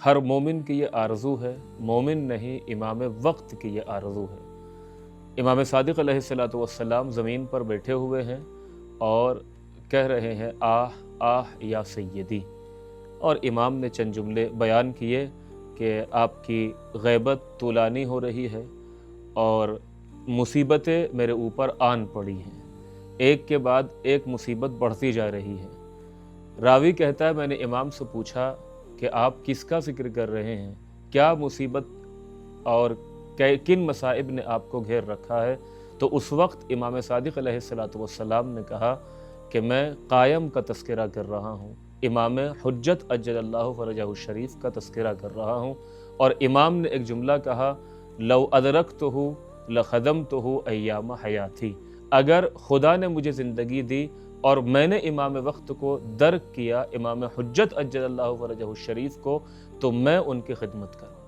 ہر مومن کی یہ آرزو ہے، مومن نہیں امام وقت کی یہ آرزو ہے۔ امام صادق علیہ الصلوۃ والسلام زمین پر بیٹھے ہوئے ہیں اور کہہ رہے ہیں آہ آہ یا سیدی، اور امام نے چند جملے بیان کیے کہ آپ کی غیبت طولانی ہو رہی ہے اور مصیبتیں میرے اوپر آن پڑی ہیں، ایک کے بعد ایک مصیبت بڑھتی جا رہی ہے۔ راوی کہتا ہے میں نے امام سے پوچھا کہ آپ کس کا ذکر کر رہے ہیں، کیا مصیبت اور کن مصائب نے آپ کو گھیر رکھا ہے؟ تو اس وقت امام صادق علیہ الصلوۃ والسلام نے کہا کہ میں قائم کا تذکرہ کر رہا ہوں، امام حجت عجل اللہ فرجہ الشریف کا تذکرہ کر رہا ہوں، اور امام نے ایک جملہ کہا لو ادرکتہ لخدمتہ ایام حیاتی، اگر خدا نے مجھے زندگی دی اور میں نے امام وقت کو درک کیا، امام حجت عجل اللہ فرجہ الشریف کو، تو میں ان کی خدمت کروں۔